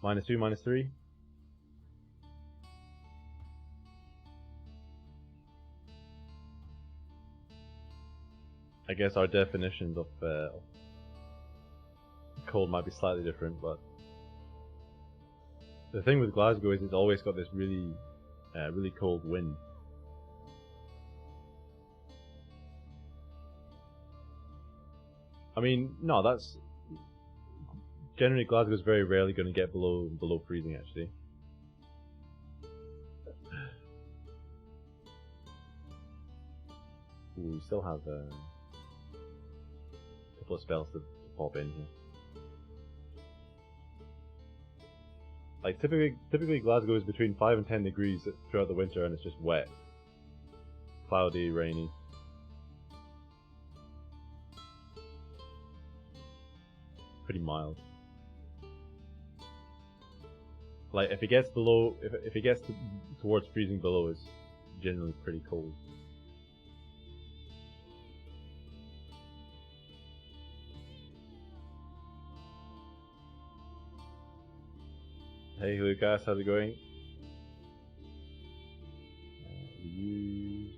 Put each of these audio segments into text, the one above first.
-2, -3. I guess our definitions of cold might be slightly different, but the thing with Glasgow is it's always got this really, really cold wind. I mean, no, that's generally Glasgow's very rarely going to get below freezing actually. Ooh, we still have a couple of spells to pop in here. Like typically Glasgow is between 5 and 10 degrees throughout the winter, and it's just wet, cloudy, rainy. Pretty mild. Like if it gets below, if it gets towards freezing below, it's generally pretty cold. Hey Lucas, how's it going? Use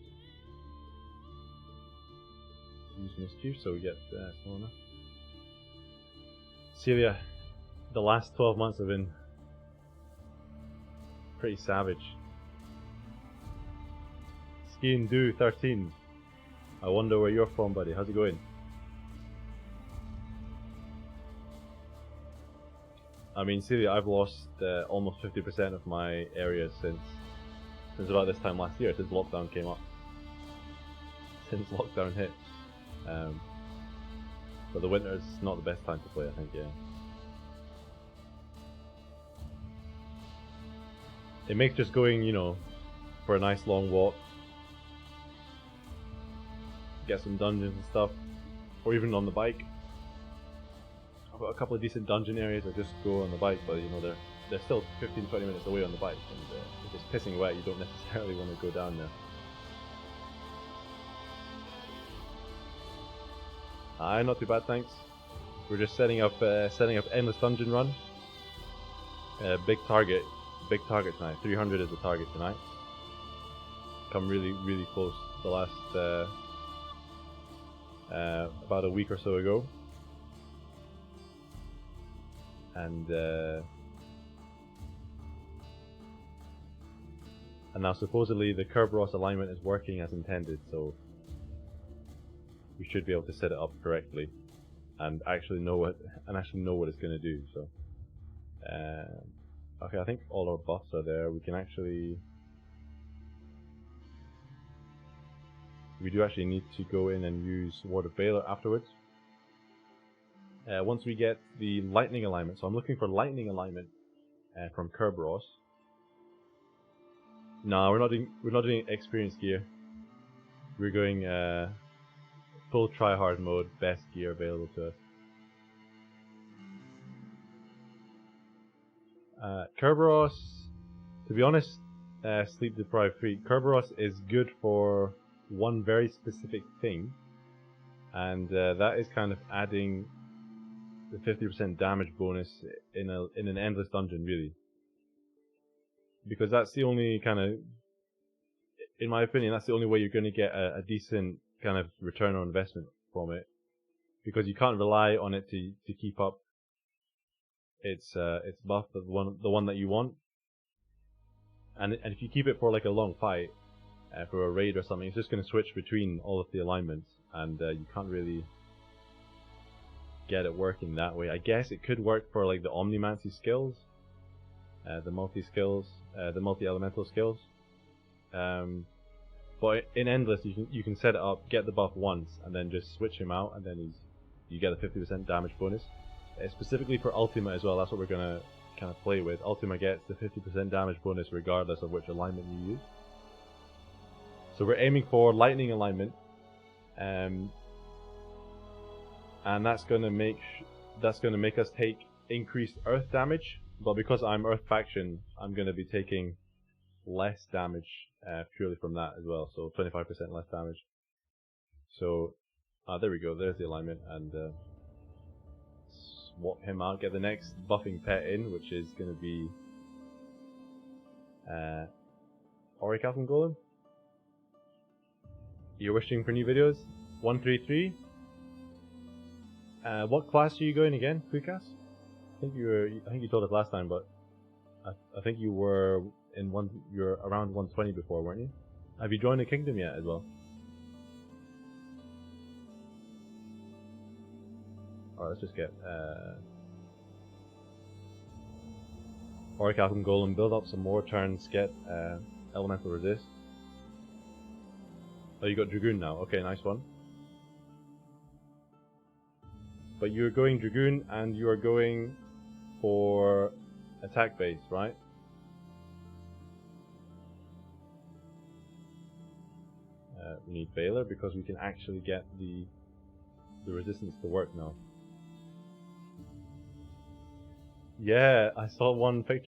Mischief, so we get Orna. Celia, the last 12 months have been pretty savage. Skiing Do 13. I wonder where you're from, buddy. How's it going? I mean, Celia, I've lost almost 50% of my area since about this time last year, since lockdown came up. Since lockdown hit. But the winter is not the best time to play, I think, yeah. It makes just going, you know, for a nice long walk, get some dungeons and stuff, or even on the bike. I've got a couple of decent dungeon areas I just go on the bike, but you know they're still 15-20 minutes away on the bike, and if it's pissing wet, you don't necessarily want to go down there. Not too bad, thanks. We're just setting up endless dungeon run. Big target tonight. 300 is the target tonight. Come really close. The last about a week or so ago. And now supposedly the Kerberos alignment is working as intended, so we should be able to set it up correctly and actually know what it's going to do. So okay, I think all our buffs are there. We can actually, we do actually need to go in and use Ward of Baylor afterwards. Once we get the lightning alignment, so I'm looking for lightning alignment from Kerberos. No, we're not doing experience gear. We're going full tryhard mode, best gear available to us. Kerberos, to be honest, sleep deprived free. Kerberos is good for one very specific thing, and that is kind of adding the 50% damage bonus in an endless dungeon, really, because that's the only kind of, in my opinion, that's the only way you're going to get a decent kind of return on investment from it, because you can't rely on it to keep up its buff, the one that you want, and if you keep it for like a long fight, for a raid or something, it's just going to switch between all of the alignments, and you can't really get it working that way. I guess it could work for like the Omnimancy skills, the multi-skills, the multi-elemental skills, but in Endless you can set it up, get the buff once, and then just switch him out, and then you get a 50% damage bonus. Specifically for Ultima as well, that's what we're gonna kind of play with. Ultima gets the 50% damage bonus regardless of which alignment you use. So we're aiming for lightning alignment, and that's gonna make us take increased earth damage. But because I'm Earth faction, I'm gonna be taking less damage purely from that as well. So 25% less damage. So there we go. There's the alignment, and swap him out, get the next buffing pet in, which is going to be Heretic Golem. You're wishing for new videos? 133. What class are you going again, Fukas? I think you told us last time, but I think you were you're around 120 before, weren't you? Have you joined the kingdom yet as well? Alright, let's just get Heretic Golem, build up some more turns, get elemental resist. Oh, you got Dragoon now. Okay, nice one. But you're going Dragoon and you are going for attack base, right? We need Baylor because we can actually get the resistance to work now. Yeah, I saw one picture.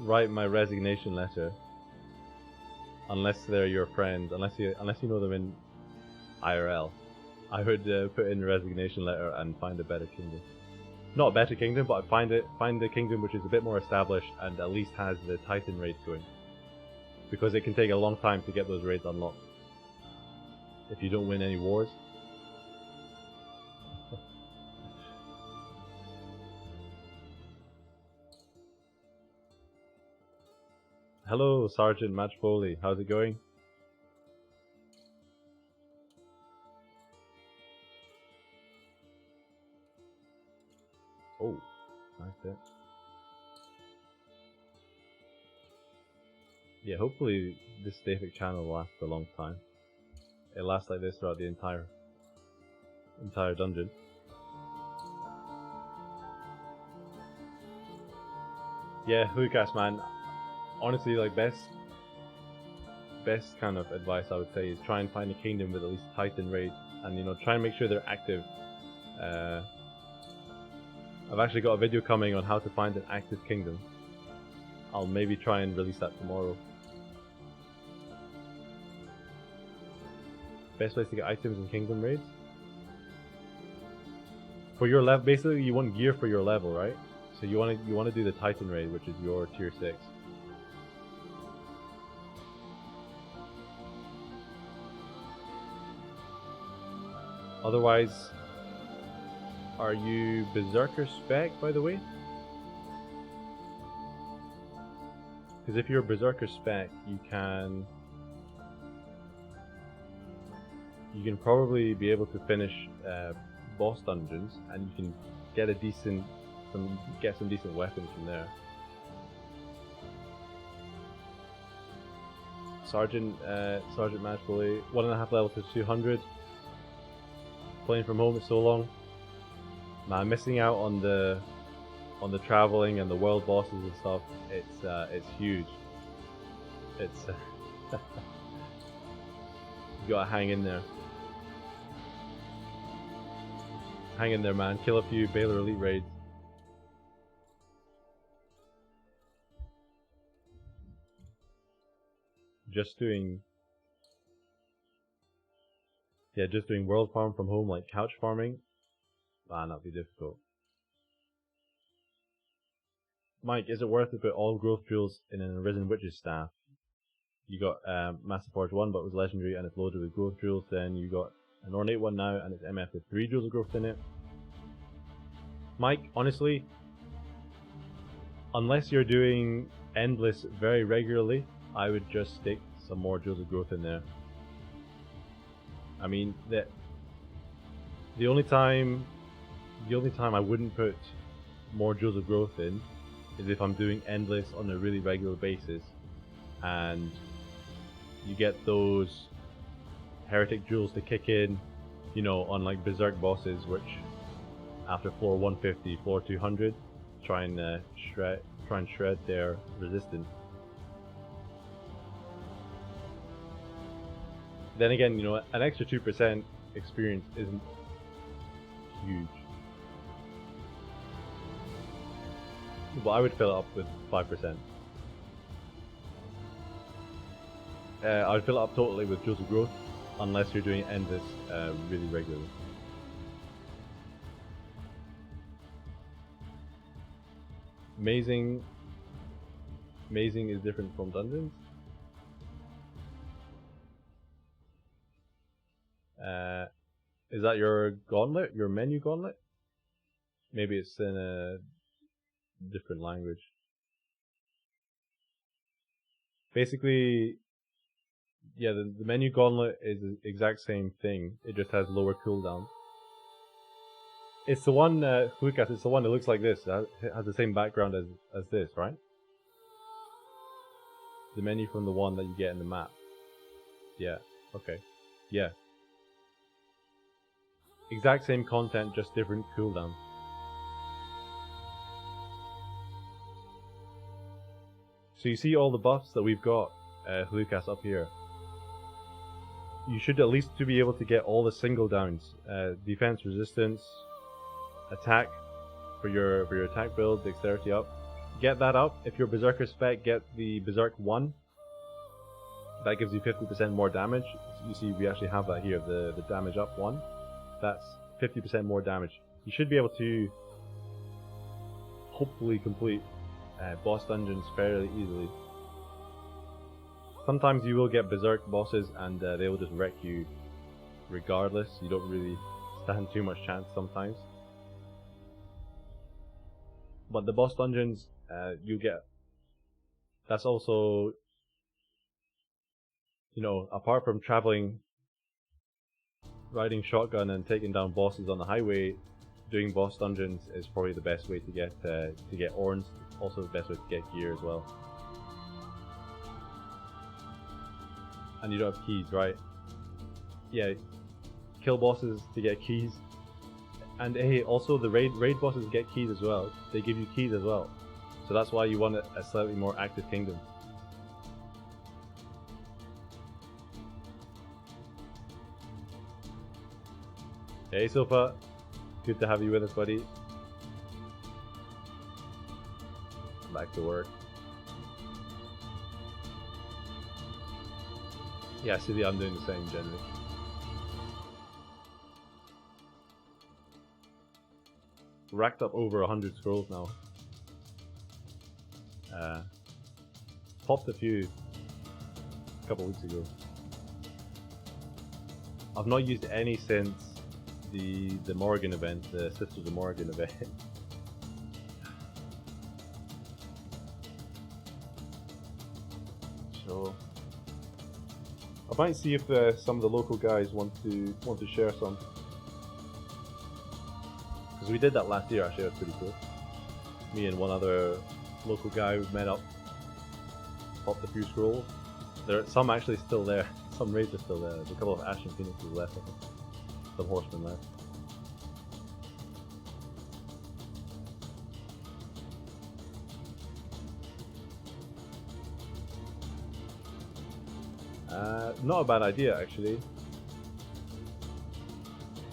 write my resignation letter unless they're your friend, unless you know them in IRL. I would put in a resignation letter and find a better kingdom. Not a better kingdom, but find a kingdom which is a bit more established and at least has the Titan raids going. Because it can take a long time to get those raids unlocked if you don't win any wars. Hello, Sergeant Match Foley. How's it going? Oh, nice bit. Yeah, hopefully this Staphic channel lasts a long time. It lasts like this throughout the entire dungeon. Yeah, Lucas, man. Honestly, like best kind of advice I would say is try and find a kingdom with at least Titan raids, and try and make sure they're active. I've actually got a video coming on how to find an active kingdom. I'll maybe try and release that tomorrow. Best place to get items in kingdom raids? For your level, basically you want gear for your level, right? So you want to do the Titan raid, which is your tier 6. Otherwise, are you Berserker spec, by the way? Because if you're Berserker spec, you can probably be able to finish boss dungeons, and you can get some decent weapons from there. Sergeant Matchbully, 1.5 level to 200. Playing from home is so long. Man, missing out on the traveling and the world bosses and stuff. It's huge. It's you gotta hang in there. Hang in there, man. Kill a few Baylor Elite raids. Just doing world farm from home, like couch farming. Man, that'd be difficult. Mike, is it worth to put all growth jewels in an Arisen Witch's staff? You got Master Forge 1, but it was legendary and it's loaded with growth jewels. Then you got an ornate one now, and it's MF with 3 jewels of growth in it. Mike, honestly, unless you're doing endless very regularly, I would just stick some more jewels of growth in there. I mean, the only time I wouldn't put more jewels of growth in is if I'm doing endless on a really regular basis, and you get those heretic jewels to kick in, on like berserk bosses, which after floor 150, floor 200, try and shred their resistance. Then again, an extra 2% experience isn't huge. But I would fill it up with 5%. I would fill it up totally with jewels of growth, unless you're doing endless really regularly. Amazing is different from dungeons. Is that your gauntlet? Your menu gauntlet? Maybe it's in a different language. Basically, yeah, the menu gauntlet is the exact same thing. It just has lower cooldown. It's the one, Lucas, it's the one that looks like this. It has the same background as this, right? The menu from the one that you get in the map. Yeah, okay. Yeah. Exact same content, just different cooldown. So you see all the buffs that we've got, Lucas, up here. You should at least be able to get all the single downs. Defense, resistance, attack for your attack build, dexterity up. get that up. If your Berserker spec, get the Berserk 1. That gives you 50% more damage. You see, we actually have that here, the damage up 1. That's 50% more damage. You should be able to hopefully complete boss dungeons fairly easily. Sometimes you will get Berserk bosses and they will just wreck you regardless. You don't really stand too much chance sometimes. But the boss dungeons, you get... That's also... You know, apart from traveling, riding shotgun and taking down bosses on the highway, doing boss dungeons is probably the best way to get Orns. Also the best way to get gear as well. And you don't have keys, right? Yeah, kill bosses to get keys. And hey, also the raid bosses get keys as well. They give you keys as well. So that's why you want a slightly more active kingdom. Hey Sofa, good to have you with us, buddy. Back to work. Yeah, see, I'm doing the same generally. Racked up over 100 scrolls now. Popped a few a couple weeks ago. I've not used any since the Morgan event, the Sisters of Morgan event. So I might see if some of the local guys want to share some, because we did that last year. Actually, that was pretty cool. Me and one other local guy who met up, popped a few scrolls. There are some actually still there. Some raids are still there. There's a couple of Ashen Phoenixes left, I think. Some horsemen left. Not a bad idea, actually.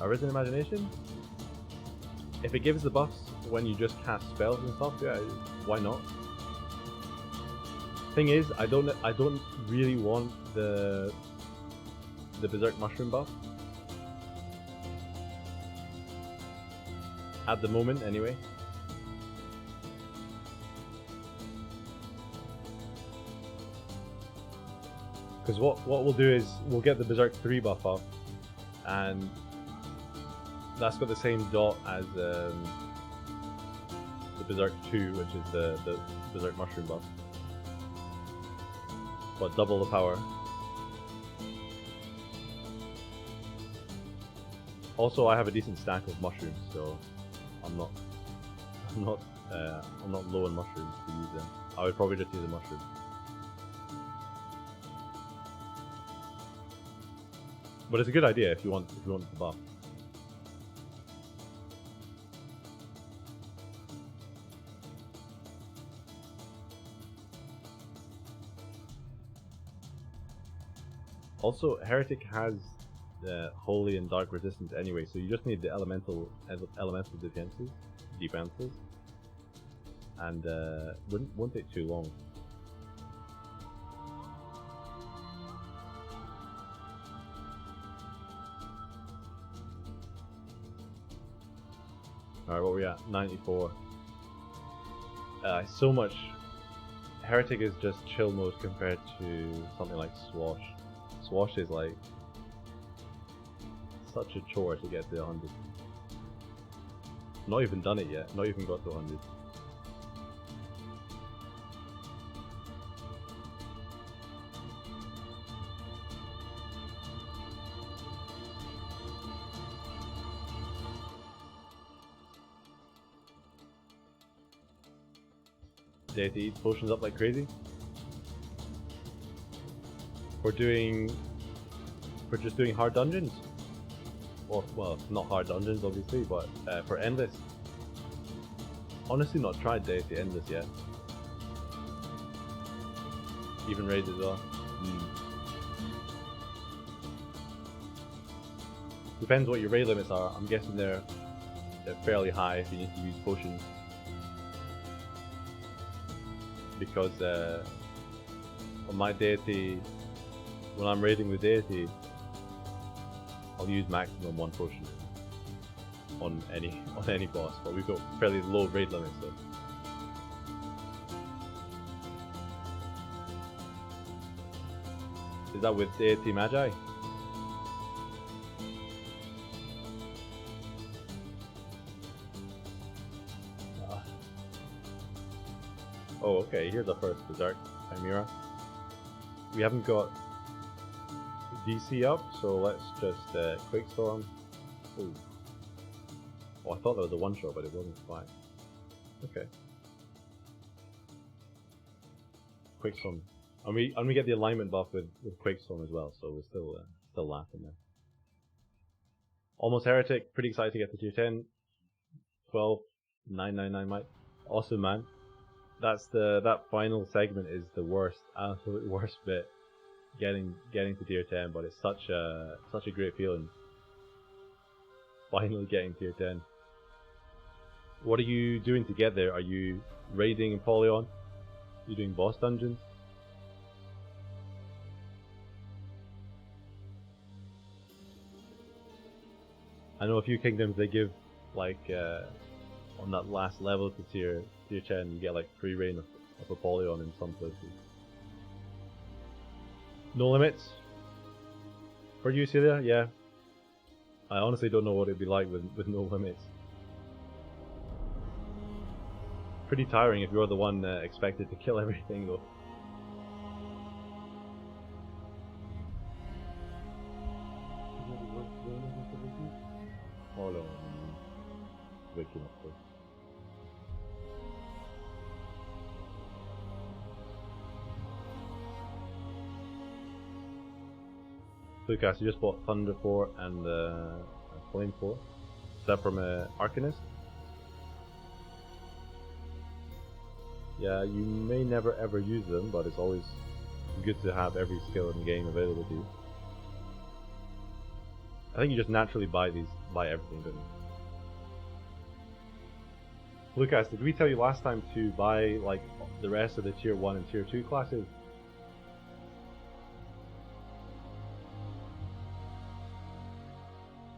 Arisen Imagination? If it gives the buffs when you just cast spells and stuff, yeah, why not? Thing is, I don't really want the Berserk Mushroom buff. At the moment, anyway. Because what we'll do is we'll get the Berserk 3 buff up, and that's got the same dot as the Berserk 2, which is the Berserk Mushroom buff, but double the power. Also, I have a decent stack of mushrooms, so I'm not low on mushrooms to use them. I would probably just use a mushroom. But it's a good idea if you want the buff. Also, Heretic has holy and dark resistance anyway, so you just need the elemental defenses, and wouldn't take too long. Alright, what are we at? 94. So much. Heretic is just chill mode compared to something like Swash. Swash is like such a chore to get to 100. Not even done it yet, not even got to 100. Day to eat potions up like crazy. We're just doing hard dungeons. Or, well, not hard dungeons obviously, but for endless. Honestly not tried Deity Endless yet. Even raids as well. Depends what your raid limits are. I'm guessing they're fairly high if you need to use potions. because on my deity, when I'm raiding the deity, I'll use maximum 1 potion on any boss, but we've got fairly low raid limits though. Is that with deity Magi? Oh, okay, here's the first Berserk Chimera. We haven't got DC up, so let's just Quickstorm. Ooh. Oh, I thought that was a one-shot, but it wasn't quite. Okay. Quickstorm. And we get the alignment buff with Quickstorm as well, so we're still laughing there. Almost Heretic, pretty excited to get to tier 10. 12, 999 might. Awesome, man. That final segment is the worst, absolute worst bit. Getting to tier 10, but it's such a great feeling. Finally getting tier 10. What are you doing to get there? Are you raiding in Polygon? Are you doing boss dungeons? I know a few kingdoms they give like on that last level to tier 10 you get like free reign of Apollyon in some places. No limits? For you, Celia? Yeah. I honestly don't know what it'd be like with no limits. Pretty tiring if you're the one expected to kill everything though. Oh no. Waking up first. Lucas, you just bought Thunder 4 and Flame 4. Is that from Arcanist? Yeah, you may never ever use them, but it's always good to have every skill in the game available to you. I think you just naturally buy everything, don't you? Lucas, did we tell you last time to buy like the rest of the tier 1 and tier 2 classes?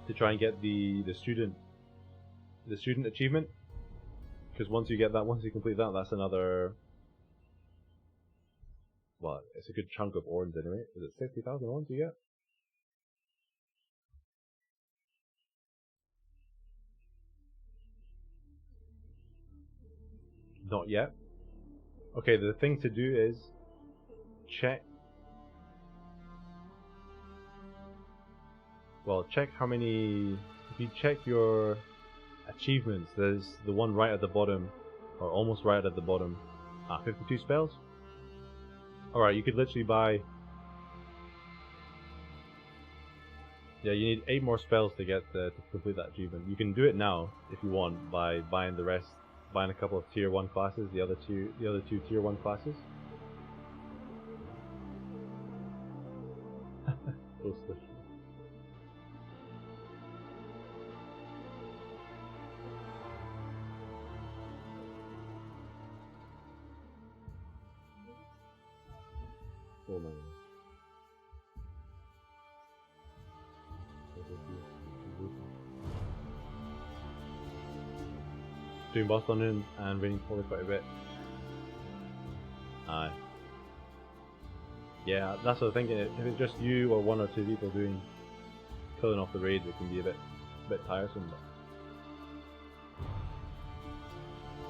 To try and get the student achievement, because once you complete that, that's another. Well, it's a good chunk of orns anyway. Is it 60,000 orns you get? Not yet. Okay, the thing to do is check. Well, check how many. If you check your achievements, there's the one right at the bottom, or almost right at the bottom. 52 spells? Alright, you could literally buy. Yeah, you need 8 more spells to get to complete that achievement. You can do it now if you want by buying the rest, buying a couple of tier 1 classes, the other two tier 1 classes. Oh my. Doing boss dungeon and raiding Poly quite a bit. Aye. Yeah, that's what I'm thinking. If it's just you or 1 or 2 people killing off the raids, it can be a bit tiresome. But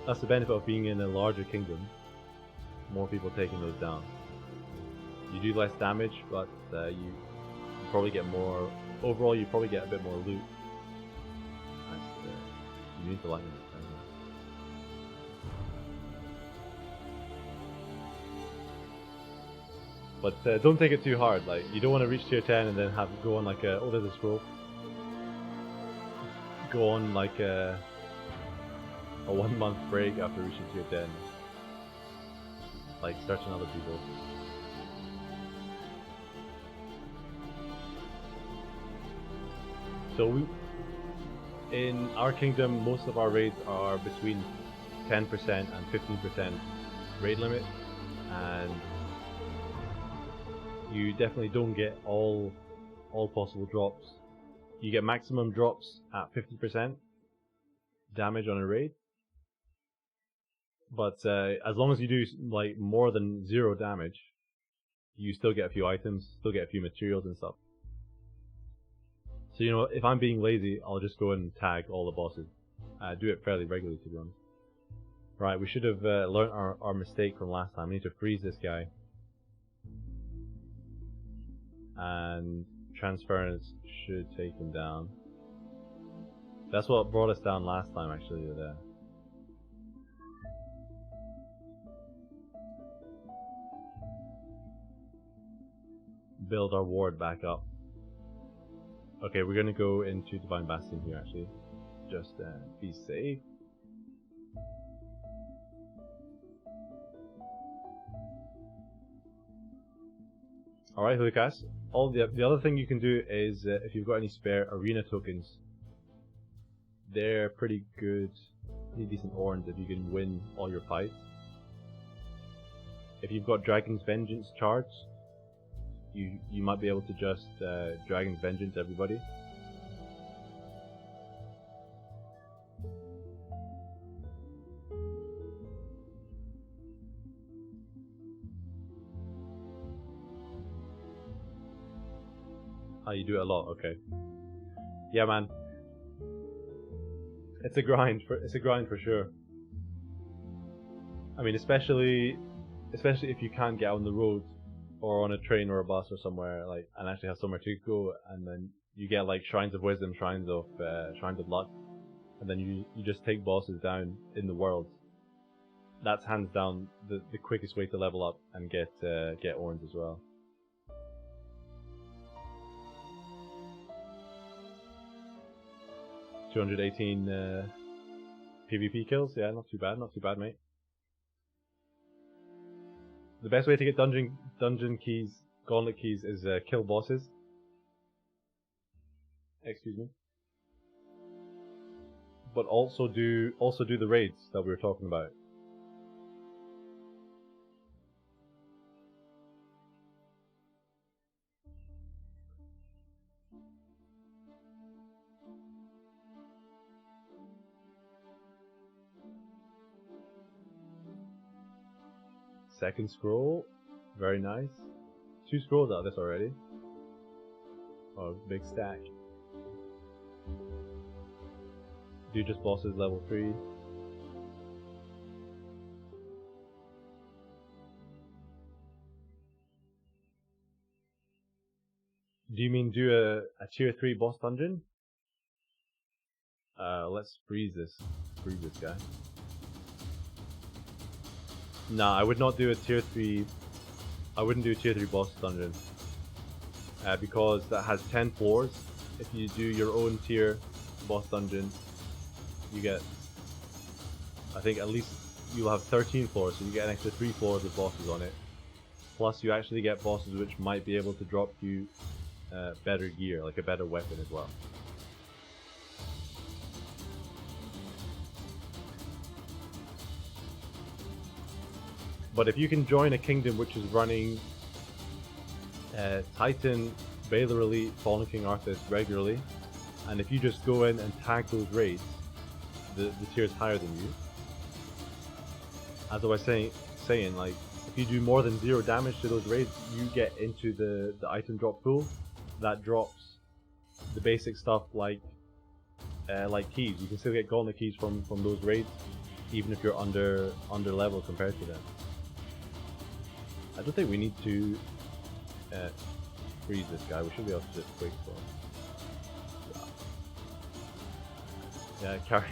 that's the benefit of being in a larger kingdom. More people taking those down. You do less damage, but you probably get more. Overall, you probably get a bit more loot. You need to like it. But don't take it too hard. Like, you don't want to reach tier 10 and then have go on like a there's a scroll. Go on like a 1 month break after reaching tier 10. Like searching other people. So in our kingdom, most of our raids are between 10% and 15% raid limit. and you definitely don't get all possible drops. You get maximum drops at 50% damage on a raid, but as long as you do like more than 0 damage, you still get a few items, still get a few materials and stuff. So you know, if I'm being lazy, I'll just go and tag all the bosses. Do it fairly regularly, to be honest. Right, we should have learnt our mistake from last time. We need to freeze this guy. And transference should take him down. That's what brought us down last time, actually. Build our ward back up. Okay, we're gonna go into Divine Bastion here, actually. Just be safe. Alright, Hookas. The other thing you can do is, if you've got any spare arena tokens, they're pretty good, pretty decent orange if you can win all your fights. If you've got Dragon's Vengeance charged, you might be able to just Dragon's Vengeance everybody. Oh, you do it a lot, okay. Yeah, man. It's a grind for sure. I mean, especially if you can't get on the road or on a train or a bus or somewhere, like, and actually have somewhere to go, and then you get like Shrines of Wisdom, Shrines of Luck, and then you just take bosses down in the world. That's hands down the quickest way to level up and get orange as well. $218 PvP kills, yeah, not too bad, mate. The best way to get dungeon keys, gauntlet keys, is kill bosses. Excuse me. But also do the raids that we were talking about. Second scroll, very nice. 2 scrolls out of this already. Oh, big stack. Do just bosses level 3. Do you mean do a tier 3 boss dungeon? Let's freeze this guy. Nah, I would not do a tier 3. I wouldn't do a tier 3 boss dungeon. Because that has 10 floors. If you do your own tier boss dungeon, you get, I think at least you'll have 13 floors, so you get an extra 3 floors with bosses on it. Plus you actually get bosses which might be able to drop you better gear, like a better weapon as well. But if you can join a kingdom which is running Titan, Baylor Elite, Fallen King Arthas regularly, and if you just go in and tag those raids, the tier is higher than you. As I was saying, like, if you do more than 0 damage to those raids, you get into the item drop pool that drops the basic stuff like keys. You can still get gauntlet keys from those raids, even if you're under level compared to them. I don't think we need to freeze this guy. We should be able to just quick throw. Yeah, carry.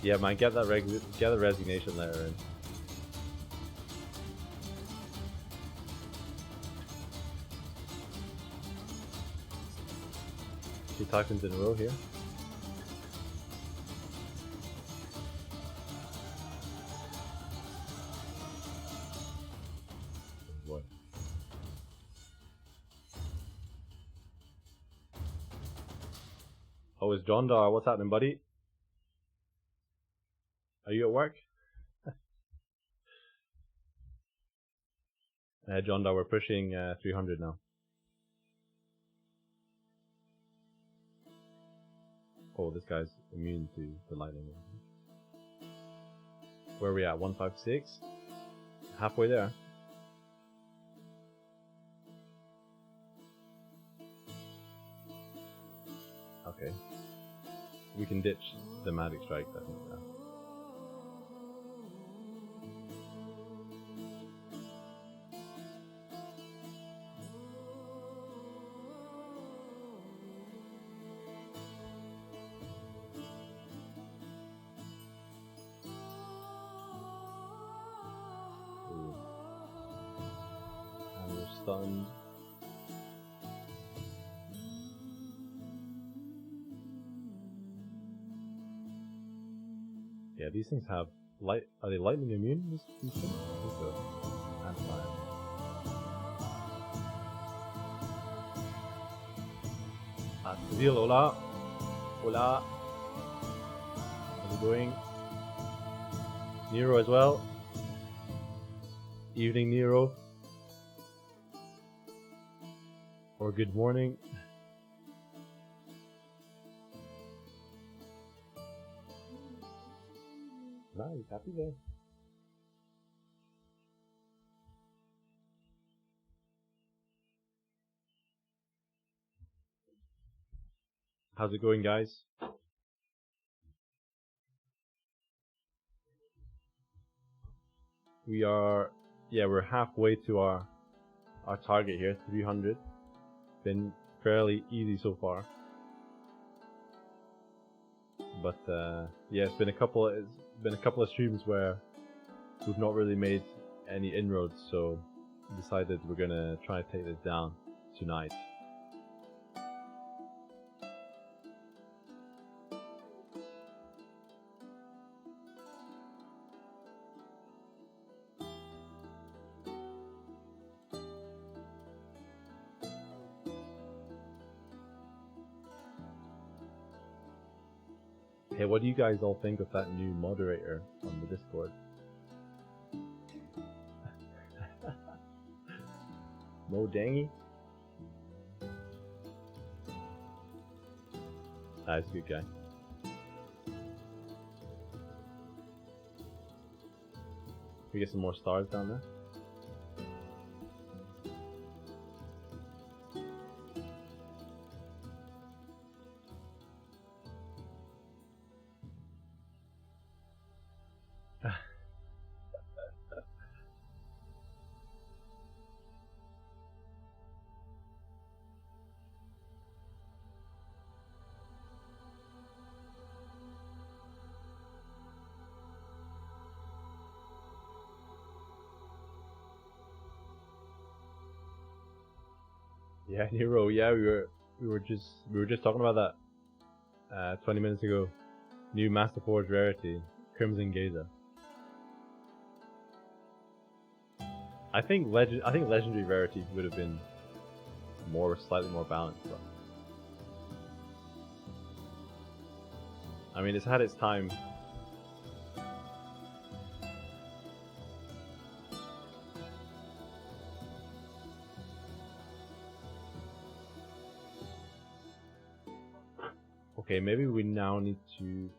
Yeah, man, get the resignation letter in. 2 Titans in a row here. What? Oh, it's John Dar. What's happening, buddy? Are you at work? John, we're pushing 300 now. Oh, this guy's immune to the lightning. Where are we at? 156? Halfway there. Okay. We can ditch the magic strikes, I think. Now. And we're stunned. Yeah, these things have light. Are they lightning immune? These things? And fire. Azil, hola. Hola. How's it going? Nero as well. Evening, Nero. Or good morning. Nice, happy there. How's it going, guys? We're halfway to our target here, 300. Been fairly easy so far. But yeah, it's been a couple of streams where we've not really made any inroads, so decided we're gonna try to take this down tonight. Hey, what do you guys all think of that new moderator on the Discord? Mo Dangy? He's a good guy. We get some more stars down there. Yeah, Nero. Yeah, we were just talking about that 20 minutes ago. New Master Forge rarity, Crimson Gazer. I think legendary rarities would have been slightly more balanced. But I mean, it's had its time. Okay, maybe we now need to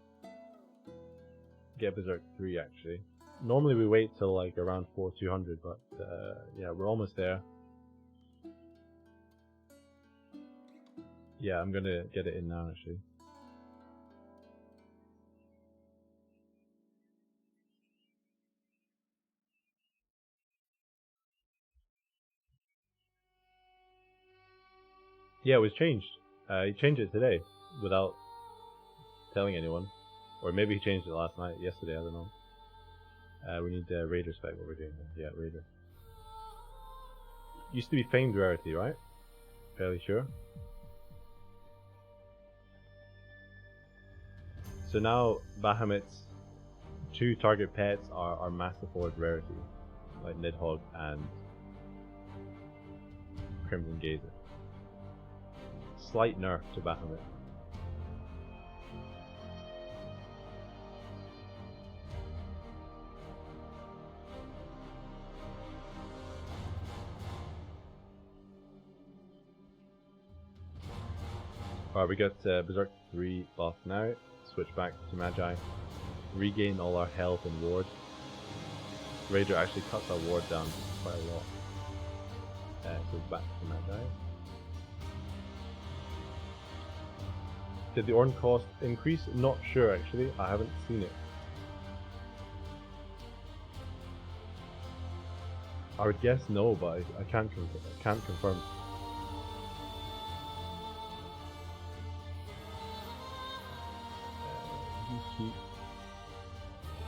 get Berserk 3 actually. Normally we wait till like around 4200, but yeah, we're almost there. Yeah, I'm gonna get it in now actually. Yeah, it was changed. He changed it today without telling anyone. Or maybe he changed it yesterday, I don't know. We need Raider spec, what we're doing here. Yeah, Raider. Used to be Famed Rarity, right? Fairly sure. So now Bahamut's 2 target pets are Master Forge Rarity. Like Nidhogg and Crimson Gazer. Slight nerf to Bahamut. Alright, we got Berserk 3 buff now. Switch back to Magi. Regain all our health and ward. Raider actually cuts our ward down quite a lot. So back to Magi. Did the Orn cost increase? Not sure actually, I haven't seen it. I would guess no, but I can't confirm.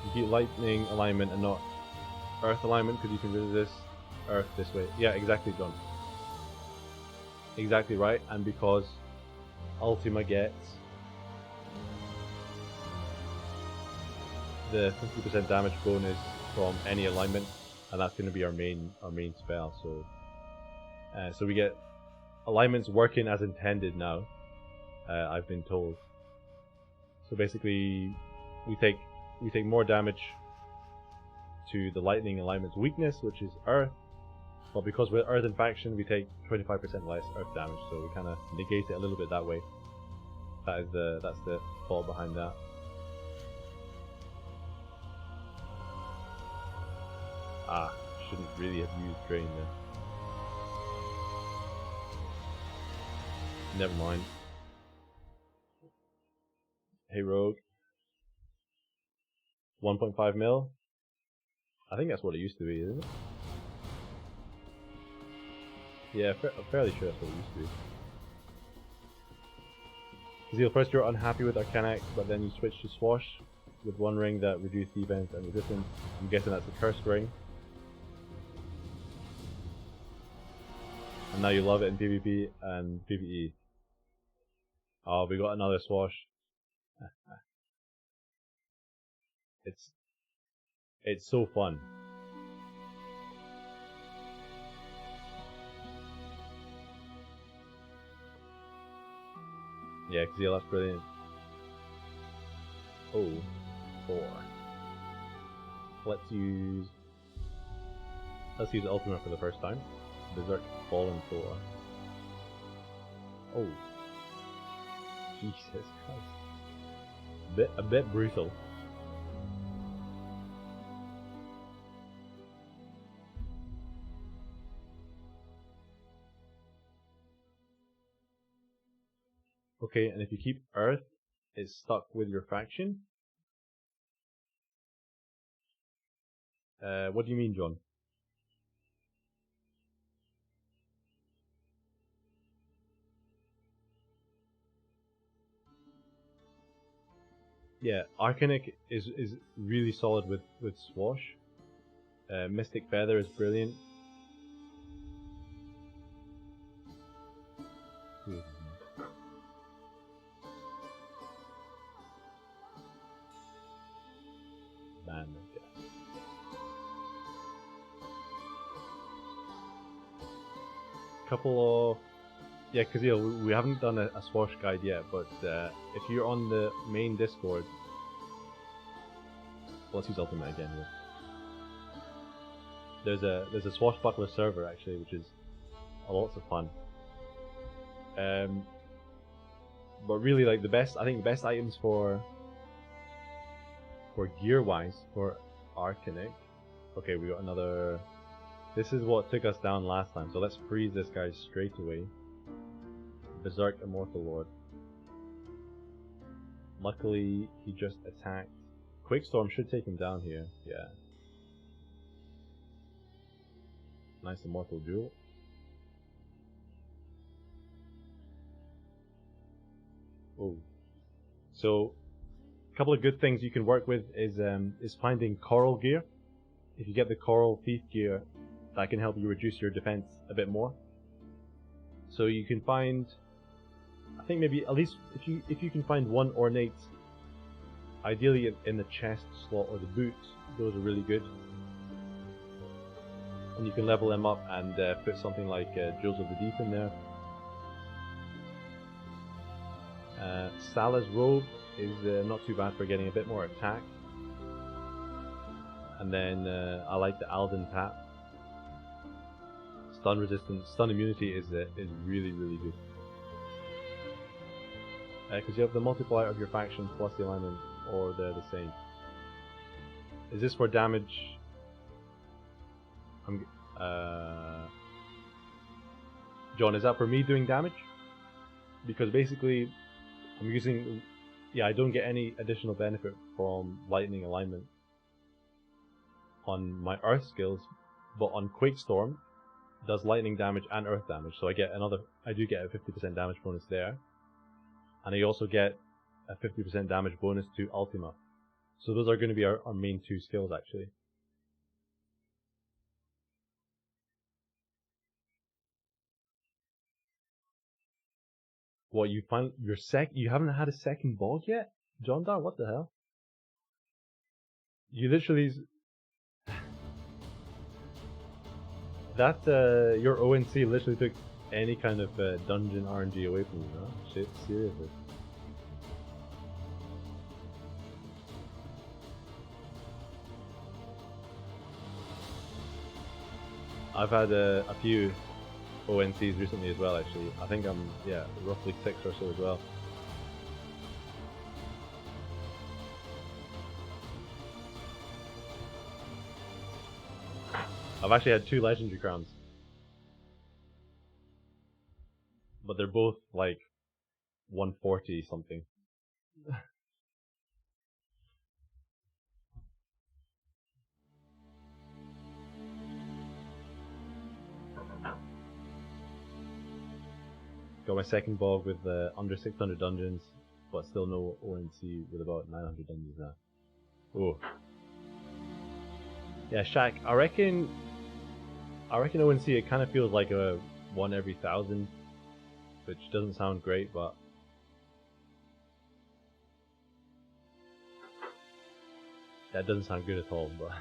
You keep lightning alignment and not earth alignment because you can resist earth this way. Yeah, exactly, John. Exactly right, and because Ultima gets the 50% damage bonus from any alignment, and that's going to be our main spell. So we get alignments working as intended now. I've been told. So basically, we take more damage to the lightning alignment's weakness, which is earth. But because we're earth in faction, we take 25% less earth damage. So we kind of negate it a little bit that way. That's the thought behind that. Shouldn't really have used drain there. Never mind. Hey Rogue. 1.5 mil? I think that's what it used to be, isn't it? Yeah, I'm fairly sure that's what it used to be. Zeal, first you're unhappy with Arcanic, but then you switch to Swash with one ring that reduced defense and resistance. I'm guessing that's a cursed ring. And now you love it in PvP and PvE. Oh, we got another Swash. It's so fun. Yeah, Zeal, that's brilliant. Oh, 4. Let's use Ultima for the first time. Berserk Fallen Thor. Oh, Jesus Christ! A bit brutal. Okay, and if you keep Earth, it's stuck with your faction. What do you mean, John? Yeah, Arcanic is really solid with Swash. Mystic Feather is brilliant. Man, okay. Couple of yeah, Kazeel, we haven't done a Swash guide yet, but if you're on the main Discord, let's use Ultimate again here. There's a Swashbuckler server actually, which is lots of fun. But really, like I think the best items for gear wise for Arcanic. Okay, we got another. This is what took us down last time, so let's freeze this guy straight away. Berserk Immortal Lord. Luckily, he just attacked. Quakestorm should take him down here. Yeah. Nice Immortal Jewel. Oh. So, a couple of good things you can work with is finding Coral gear. If you get the Coral Thief gear, that can help you reduce your defense a bit more. So you can find, I think maybe at least if you can find one ornate, ideally in the chest slot or the boots, those are really good. And you can level them up and put something like Jewels of the Deep in there. Sala's robe is not too bad for getting a bit more attack. And then I like the Alden Tap. Stun resistance, stun immunity is really good. Because you have the multiplier of your faction plus the alignment, or they're the same. Is this for damage? John, is that for me doing damage? Because basically, I'm using... Yeah, I don't get any additional benefit from lightning alignment on my earth skills, but on Quake Storm, does lightning damage and earth damage, so I do get a 50% damage bonus there. And I also get a 50% damage bonus to Ultima. So those are going to be our main two skills, actually. What, you haven't had a second bog yet? John Dar, what the hell? You literally... your ONC literally took any kind of dungeon RNG away from you, huh? Shit, seriously. I've had a few ONCs recently as well, actually. I think I'm, roughly 6 or so as well. I've actually had 2 legendary crowns. But they're both like 140 something. Got my second bog with under 600 dungeons, but still no ONC with about 900 dungeons now. Oh. Yeah, Shaq, I reckon ONC, it kind of feels like a 1 every 1,000, which doesn't sound great, but that doesn't sound good at all, but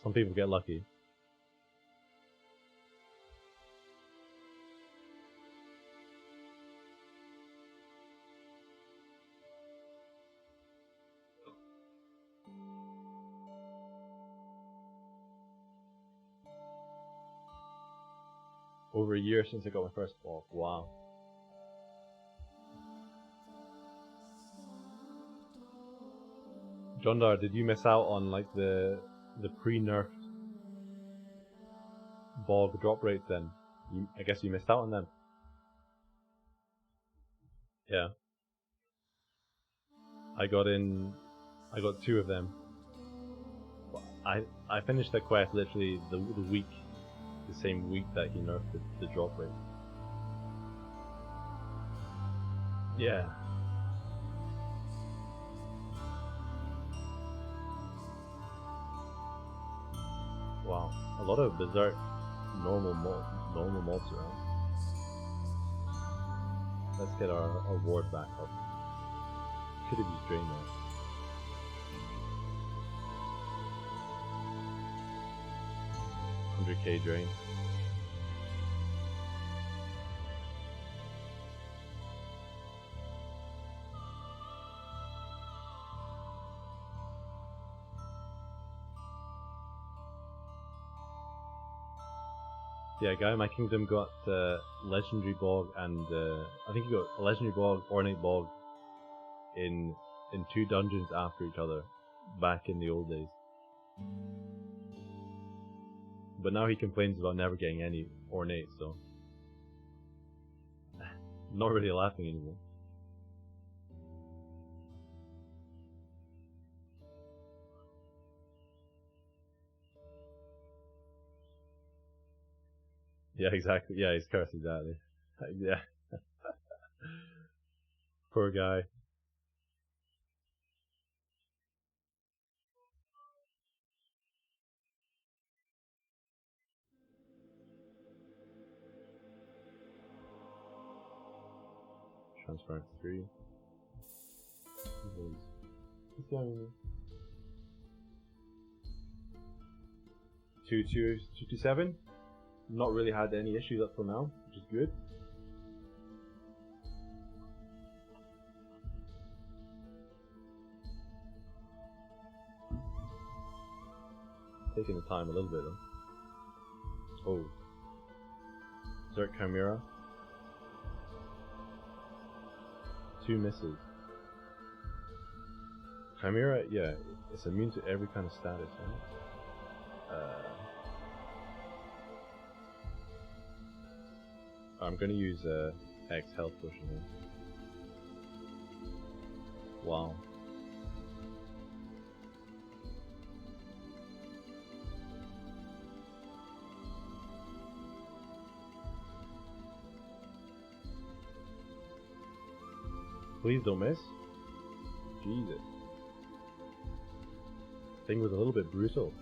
some people get lucky. Over a year since I got my first bog. Wow. Jondar, did you miss out on like the pre-nerfed bog drop rates then? I guess you missed out on them. Yeah. I got 2 of them. I finished the quest literally the same week that he nerfed the drop rate. Yeah. Wow. A lot of berserk normal mobs around. Let's get our ward back up. Could have just drained that. 100k drain. Yeah, Guy in my kingdom got legendary bog and I think he got a legendary bog, ornate bog in 2 dungeons after each other back in the old days. But now he complains about never getting any ornate, so not really laughing anymore. Yeah, exactly. Yeah, he's cursed, exactly. Yeah. Poor guy. Transference 3. 227. Not really had any issues up till now, which is good. Taking the time a little bit though. Oh. Berserk Chimera. 2 misses. Chimera, yeah, it's immune to every kind of status, right? I'm gonna use X health potion here. Wow. Please don't miss. Jesus. Thing was a little bit brutal.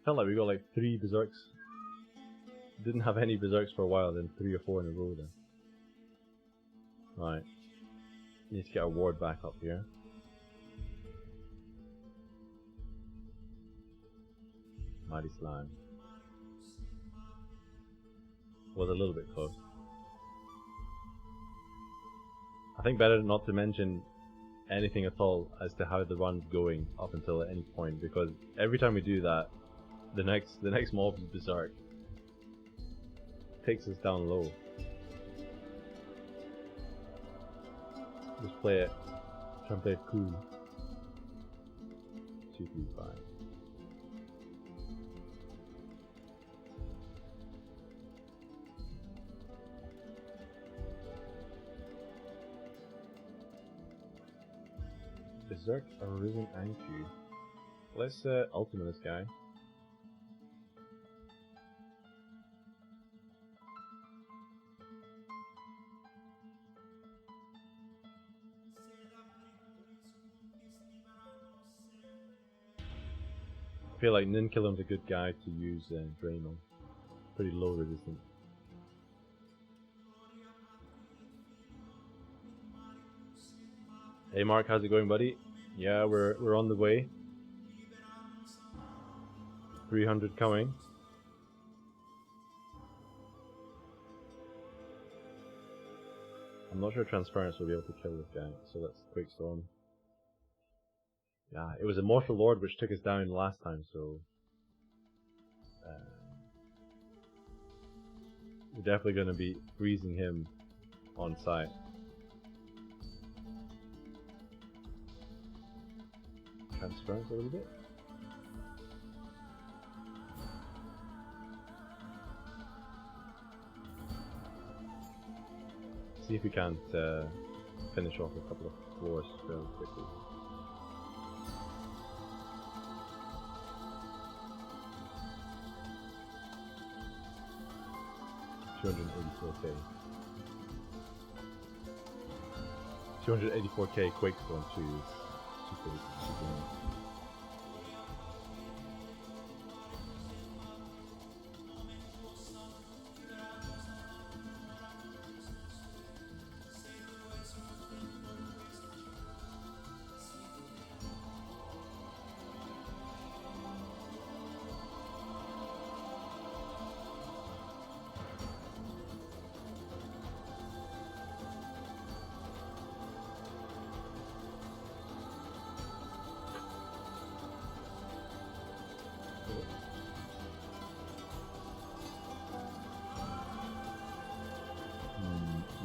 Felt like we got like 3 berserks. Didn't have any berserks for a while, then 3 or 4 in a row then. Right. Need to get our ward back up here. Mighty Slime. Was a little bit close. I think better not to mention anything at all as to how the run's going up until at any point, because every time we do that, the next mob's berserk takes us down low. Just play it. Try and play it cool. 2, 3, 5. Berserk Arisen Anku. Let's ultimate this guy. I feel like Ninkilim's a good guy to use Drain on. Pretty low resistance. Hey Mark, how's it going, buddy? Yeah, we're on the way. 300 coming. I'm not sure Transference will be able to kill this guy, so let's Quick Storm. Yeah, it was a Mortal Lord which took us down last time, so we're definitely going to be freezing him on sight. Transference a little bit. See if we can't finish off a couple of wars fairly quickly. $284K. 284K Quake Storm 2 is super nice.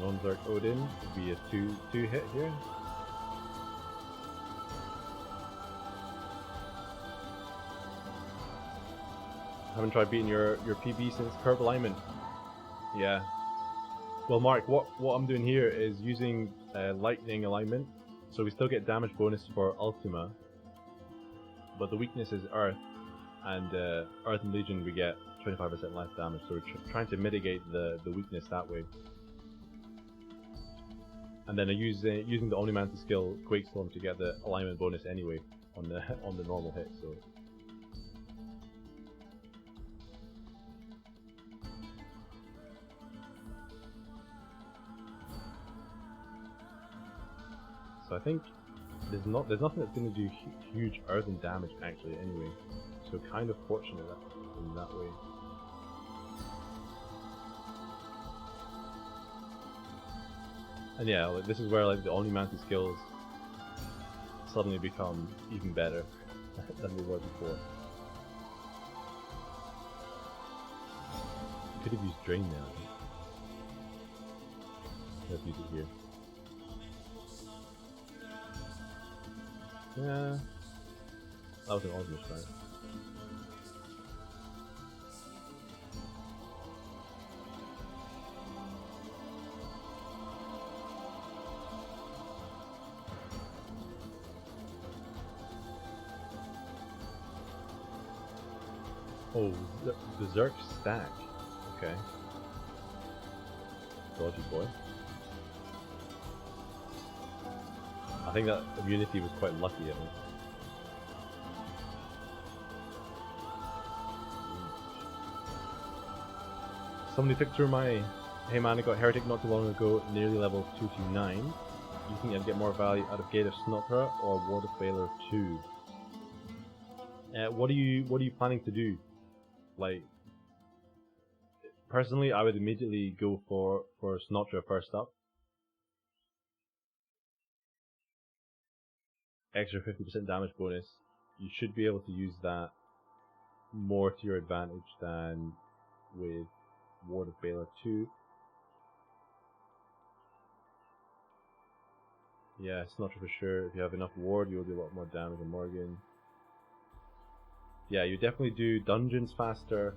Non-Zerk Odin would be a 2 hit here. Haven't tried beating your PB since curve alignment. Yeah. Well, Mark, what I'm doing here is using lightning alignment, so we still get damage bonus for Ultima, but the weakness is Earth, and Earth and Legion we get 25% less damage, so we're trying to mitigate the weakness that way. And then I use using the Omnimancer skill Quake Storm to get the alignment bonus anyway on the normal hit. So I think there's nothing that's going to do huge earthen damage actually anyway. So kind of fortunate in that way. And yeah, like, this is where like the Omnimancer skills suddenly become even better than they were before. Could have used Drain now. Let's use it here. Yeah, that was an obvious try. Oh, Berserk stack. Okay. Dodgy boy. I think that immunity was quite lucky, I think. Somebody took through my hey man, I got Heretic not too long ago, nearly level 229. You think I'd get more value out of Gate of Snotra or Ward of Baylor 2? What are you planning to do? Like, personally, I would immediately go for Snotra first up. Extra 50% damage bonus. You should be able to use that more to your advantage than with Ward of Baylor 2. Yeah, Snotra for sure. If you have enough ward, you'll do a lot more damage on Morgan. Yeah, you definitely do dungeons faster.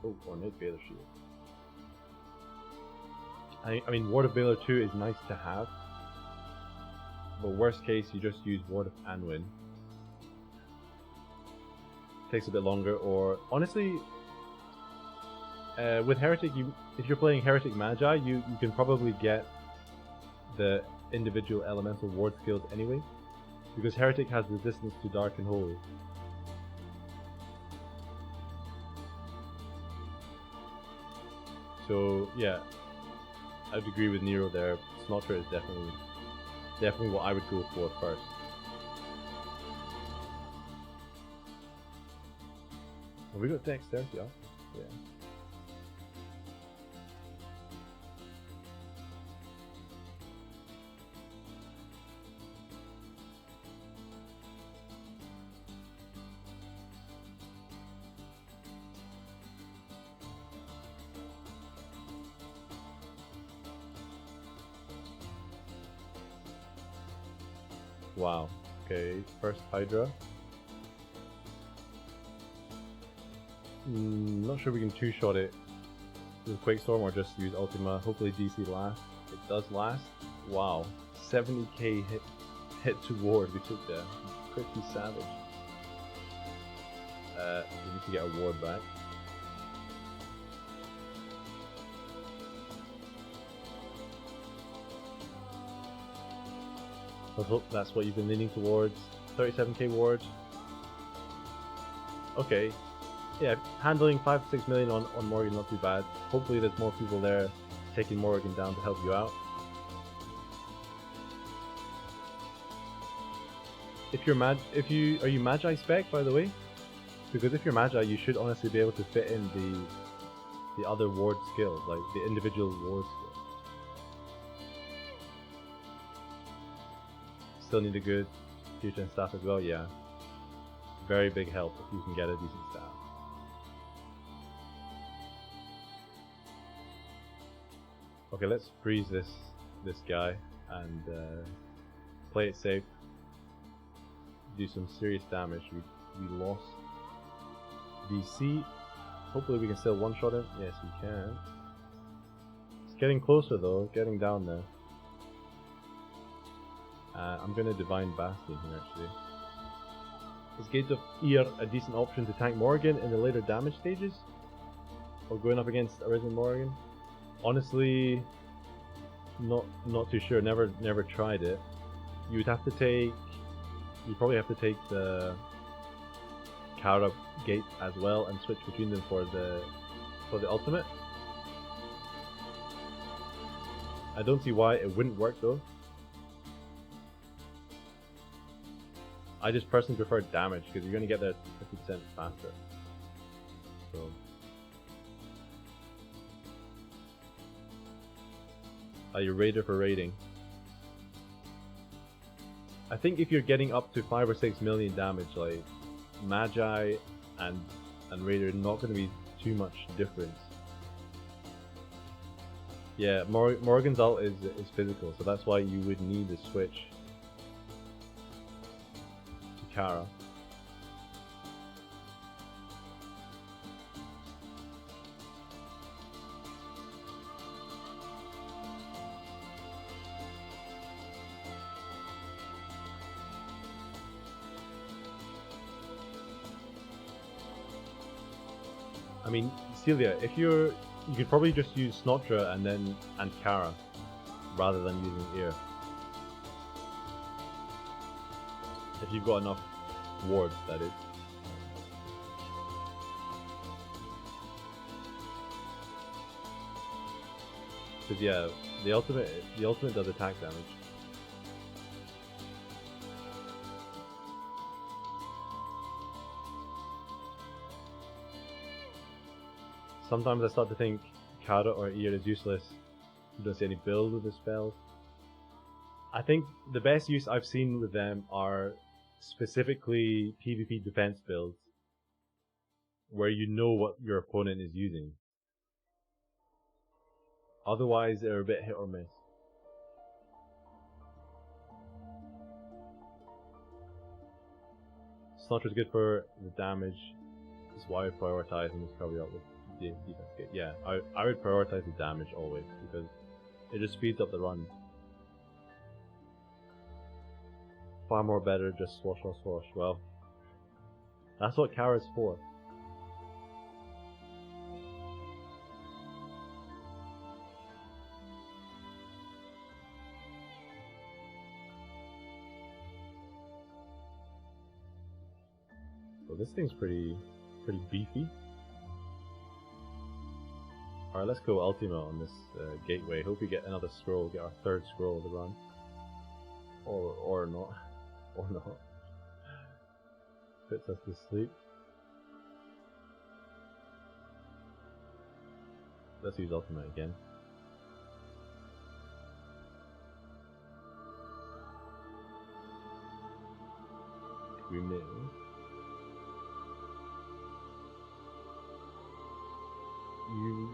Oh, Ornate Baylor Shield. I mean, Ward of Baylor 2 is nice to have. But worst case, you just use Ward of Anwin. Takes a bit longer, or honestly, with Heretic, if you're playing Heretic Magi, you can probably get the individual elemental ward skills anyway, because Heretic has resistance to Dark and Holy. So yeah, I'd agree with Nero there. Snotra is definitely what I would go for first. Have we got dexterity? Yeah. Wow. Okay, first Hydra. Not sure we can two-shot it with Quake Storm or just use Ultima. Hopefully DC lasts. It does last. Wow. 70k hit to ward we took there. Pretty savage. We need to get a ward back. I hope that's what you've been leaning towards. 37k ward. Okay. Yeah, handling 5 to 6 million on Morgan, not too bad. Hopefully there's more people there taking Morgan down to help you out. If you're are you Magi spec, by the way? Because if you're Magi, you should honestly be able to fit in the other ward skills, like the individual ward skills. Still need a good future and staff as well, yeah. Very big help if you can get a decent staff. Okay, let's freeze this guy and play it safe. Do some serious damage. We lost DC. Hopefully we can still one-shot him. Yes, we can. It's getting closer though, getting down there. I'm gonna Divine Bastion here actually. Is Gates of Ear a decent option to tank Morgan in the later damage stages? Or going up against Arisen Morgan? Honestly, not too sure. Never tried it. You probably have to take the Kara Gate as well and switch between them for the ultimate. I don't see why it wouldn't work though. I just personally prefer damage because you're going to get there 50% faster. So Your raider for raiding. I think if you're getting up to 5 or 6 million damage, like Magi and Raider are not going to be too much difference. Yeah, Morgan's ult is physical, so that's why you would need to switch to Kara. I mean, Celia, if you could probably just use Snotra and Kara rather than using Ear. If you've got enough wards, that is. Because yeah, the ultimate does attack damage. Sometimes I start to think Kara or Ear is useless. You don't see any build with the spells. I think the best use I've seen with them are specifically PvP defense builds, where you know what your opponent is using. Otherwise, they're a bit hit or miss. Snotra's good for the damage. That's why I prioritize and just cover you up with the defense kit. Yeah, I would prioritize the damage always because it just speeds up the run. Far more better, just swash, swash, swash. Well, that's what Kara's for. So this thing's pretty beefy. Alright, let's go Ultima on this gateway. Hope we get another scroll, get our third scroll to run. Or not. Or not. Puts us to sleep. Let's use Ultimate again. We may. You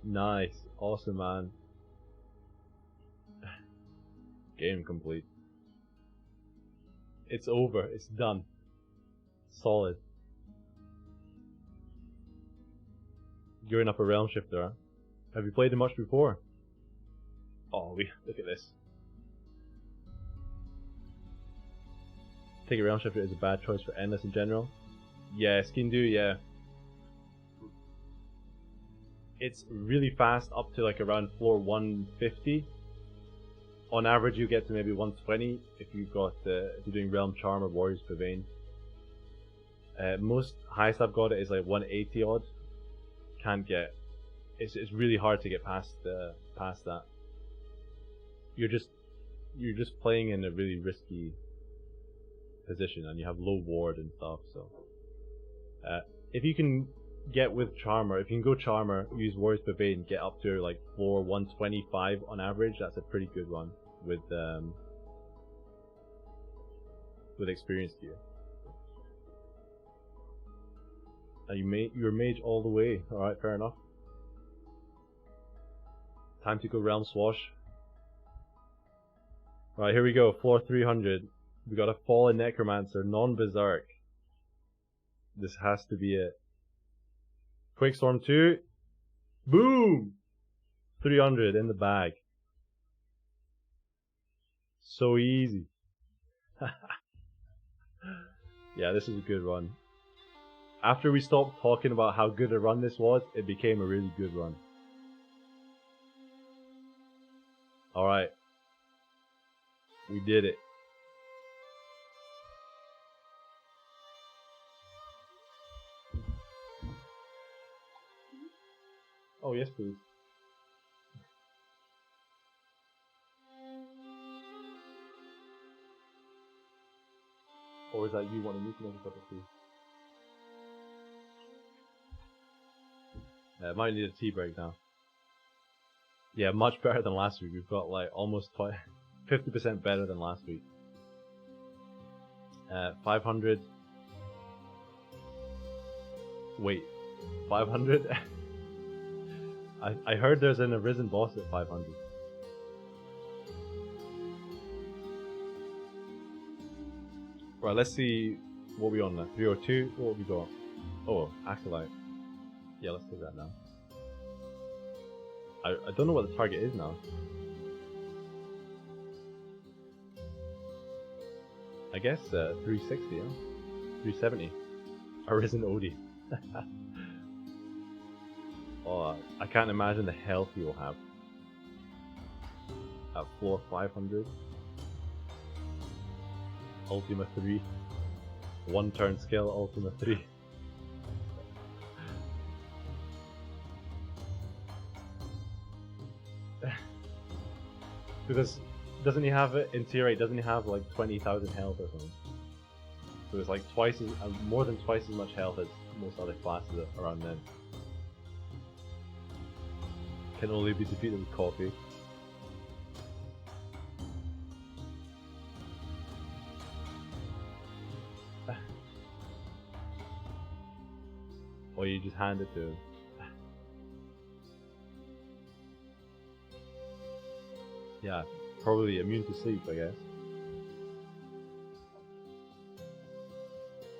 Nice. Awesome, man. Game complete. It's over. It's done. Solid. Gearing up a realm shifter, huh? Have you played it much before? Oh, look at this. Take a realm shifter is a bad choice for endless in general. Yeah, Skin do, yeah. It's really fast up to like around floor 150. On average, you get to maybe 120 if you've got if you're doing Realm Charm or Warrior's Pavane. Most highest I've got it is like 180 odd. Can't get. It's really hard to get past that. You're just playing in a really risky position, and you have low ward and stuff. So if you can get with Charmer, if you can go Charmer, use Warrior's Pavane, get up to like floor 125 on average, that's a pretty good one with experienced gear. You're mage all the way. Alright, fair enough. Time to go Realm Swash. Alright, here we go. Floor 300. We got a Fallen Necromancer, non-Berserk. This has to be it. Quakestorm 2. Boom! 300 in the bag. So easy. Yeah, this is a good run. After we stopped talking about how good a run this was, it became a really good run. Alright. We did it. Oh, yes, please. Or is that you wanting me to make a cup of tea? Might need a tea break now. Yeah, much better than last week. We've got like almost 50% better than last week. 500. Wait, 500? I heard there's an Arisen boss at 500. Right, let's see what we on now. 302. What have we got? Oh, Acolyte. Yeah, let's do that now. I don't know what the target is now. I guess 360, yeah? 370. Arisen Odie. Oh, I can't imagine the health he will have. At floor 500. Ultima 3. One turn skill, Ultima 3. Because doesn't he have it in tier 8? Doesn't he have like 20,000 health or something? So it's like more than twice as much health as most other classes around then. Can only be defeated with coffee. Or you just hand it to him. Yeah, probably immune to sleep, I guess.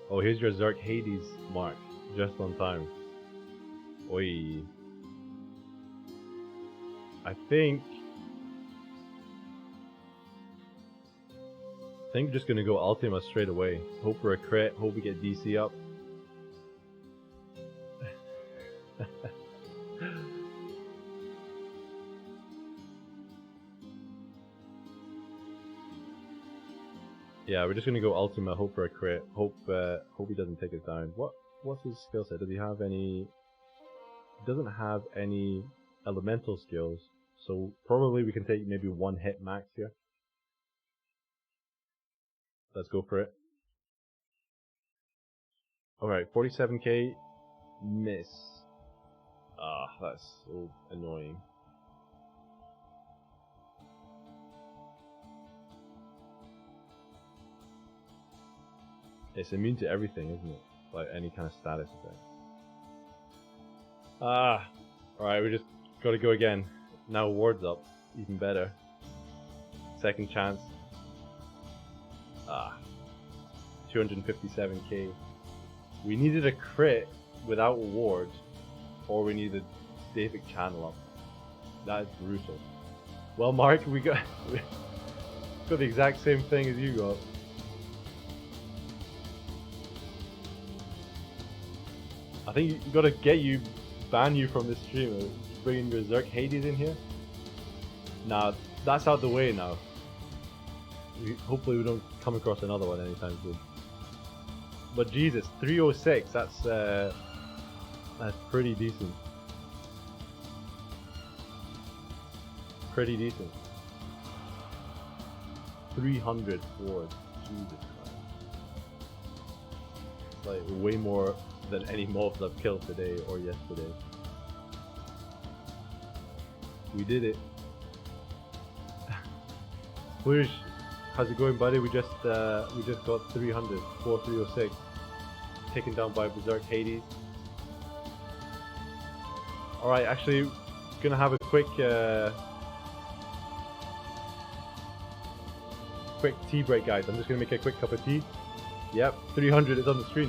Oh, here's your Zerk Hades mark, just on time. Oi. I think I'm just gonna go Ultima straight away. Hope for a crit, hope we get DC up. Yeah, we're just gonna go Ultima, hope for a crit. Hope he doesn't take us down. What's his skill set? Does he have any? He doesn't have any elemental skills, so probably we can take maybe one hit max here. Let's go for it. Alright, 47k, miss. Ah, that's so annoying. It's immune to everything, isn't it? Like any kind of status effect. Ah! Alright, we just Gotta go again. Now ward's up. Even better. Second chance. 257k. We needed a crit without ward, or we needed David channel up. That is brutal. Well, Mark, we got the exact same thing as you got. I think you gotta ban you from this stream. Bringing Berserk Hades in here. Nah, that's out the way now. Hopefully we don't come across another one anytime soon. But Jesus, 306. That's pretty decent. Pretty decent. 300 ward. Jesus Christ. It's like way more than any mobs I've killed today or yesterday. We did it. Where's how's it going, buddy? We just got 300, 4306, taken down by Berserk Hades. All right, actually, gonna have a quick tea break, guys. I'm just gonna make a quick cup of tea. Yep, 300 is on the screen.